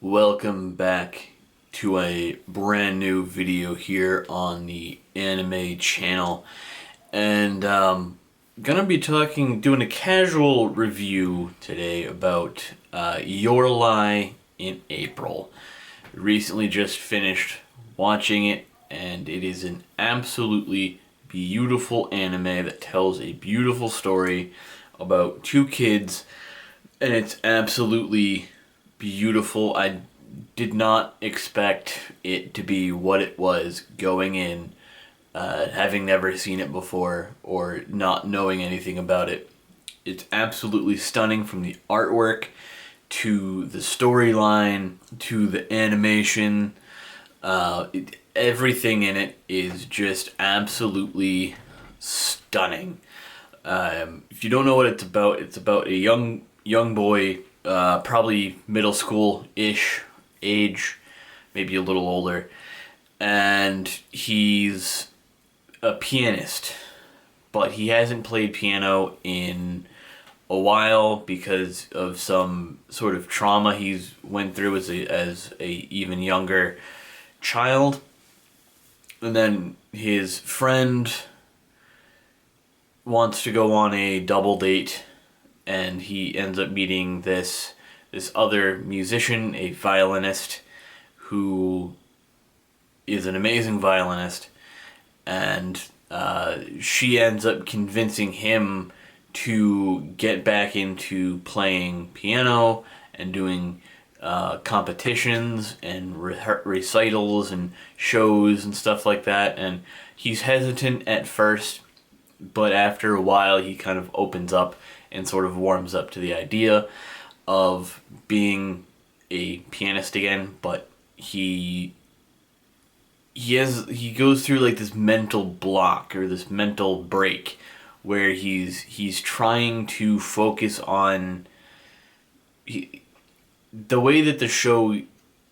Welcome back to a brand new video here on the anime channel, and gonna be doing a casual review today about Your Lie in April. Recently just finished watching it, and it is an absolutely beautiful anime that tells a beautiful story about two kids, and it's absolutely beautiful. I did not expect it to be what it was going in, having never seen it before or not knowing anything about it. It's absolutely stunning, from the artwork to the storyline to the animation. Everything in it is just absolutely stunning. If you don't know what it's about a young boy, probably middle school-ish age, maybe a little older, and he's a pianist, but he hasn't played piano in a while because of some sort of trauma he's went through as a even younger child. And then his friend wants to go on a double date, and he ends up meeting this other musician, a violinist, who is an amazing violinist, and she ends up convincing him to get back into playing piano and doing competitions and recitals and shows and stuff like that. And he's hesitant at first, but after a while he kind of opens up and sort of warms up to the idea of being a pianist again. But he goes through like this mental block or this mental break where he's trying to focus on the way that the show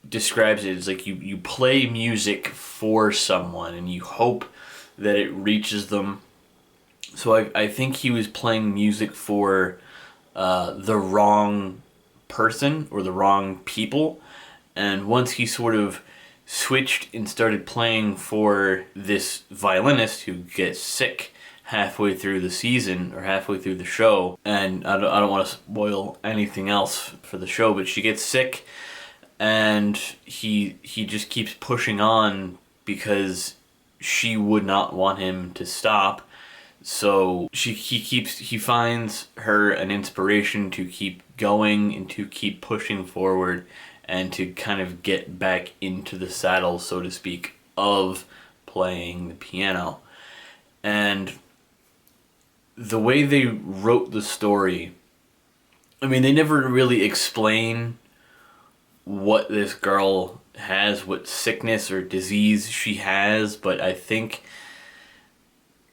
describes it is like you play music for someone and you hope that it reaches them. So I think he was playing music for the wrong person or the wrong people. And once he sort of switched and started playing for this violinist who gets sick halfway through the season or halfway through the show, and I don't want to spoil anything else for the show, but she gets sick, and he just keeps pushing on because she would not want him to stop. So he finds her an inspiration to keep going and to keep pushing forward and to kind of get back into the saddle, so to speak, of playing the piano. And the way they wrote the story, I mean, they never really explain what this girl has, what sickness or disease she has, but I think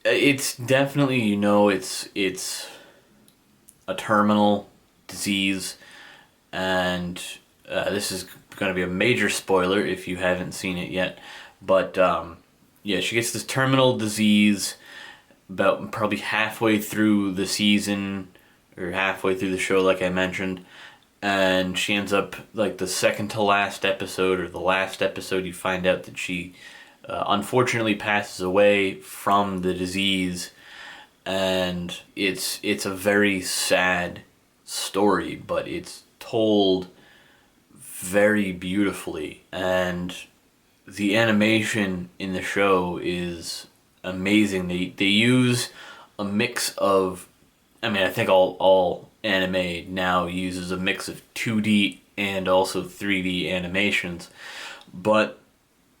it's definitely, it's a terminal disease, and this is going to be a major spoiler if you haven't seen it yet, but yeah, she gets this terminal disease about probably halfway through the season, or halfway through the show, like I mentioned, and she ends up, like, the second to last episode, or the last episode, you find out that she unfortunately passes away from the disease. And it's a very sad story, but it's told very beautifully, and the animation in the show is amazing. They use a mix of, I mean, I think all anime now uses a mix of 2D and also 3D animations, but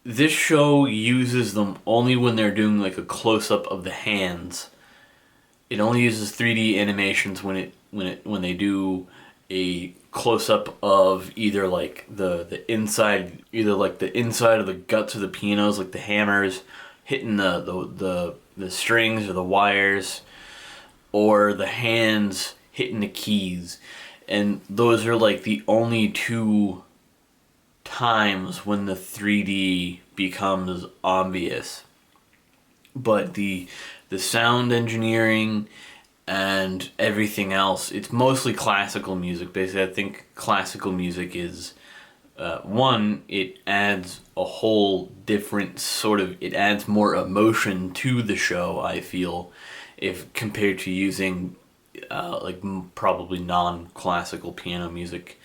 this show uses them only when they're doing like a close-up of the hands. It only uses 3D animations when they do a close-up of either like the inside, either like the inside of the guts of the pianos, like the hammers hitting the strings or the wires, or the hands hitting the keys. And those are like the only two times when the 3D becomes obvious. But the sound engineering and everything else, it's mostly classical music. Basically, I think classical music is One, it adds a whole different sort of, it adds more emotion to the show, I feel, if compared to using probably non-classical piano music.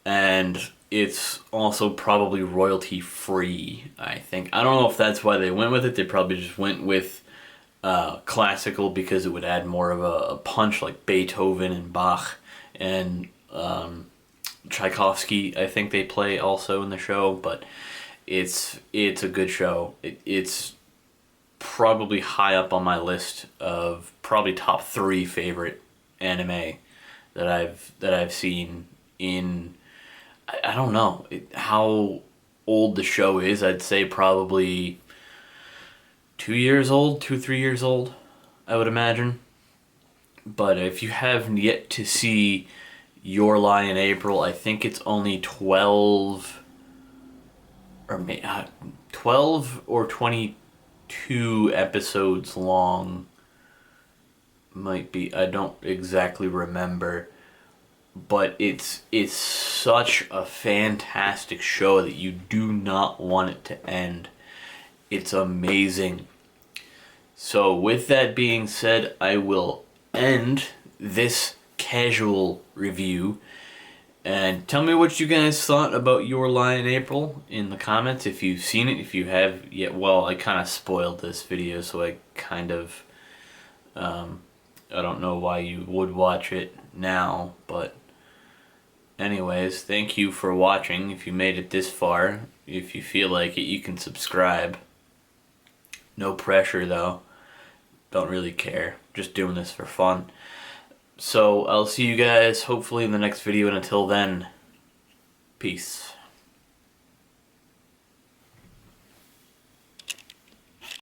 And it's also probably royalty free, I think. I don't know if that's why they went with it. They probably just went with classical because it would add more of a punch, like Beethoven and Bach and Tchaikovsky. I think they play also in the show, but it's a good show. It's probably high up on my list of probably top 3 favorite anime that I've seen in. I don't know how old the show is. I'd say probably 2 years old, 3 years old, I would imagine. But if you haven't yet to see Your Lie in April, I think it's only 12 or 12 or 22 episodes long. Might be, I don't exactly remember. But it's such a fantastic show that you do not want it to end. It's amazing. So with that being said, I will end this casual review. And tell me what you guys thought about Your Lie in April in the comments. If you've seen it, if you have yet, well, I kind of spoiled this video, so I kind of, I don't know why you would watch it now, but anyways, thank you for watching. If you made it this far, if you feel like it, you can subscribe. No pressure though. Don't really care. Just doing this for fun. So I'll see you guys hopefully in the next video, and until then, peace.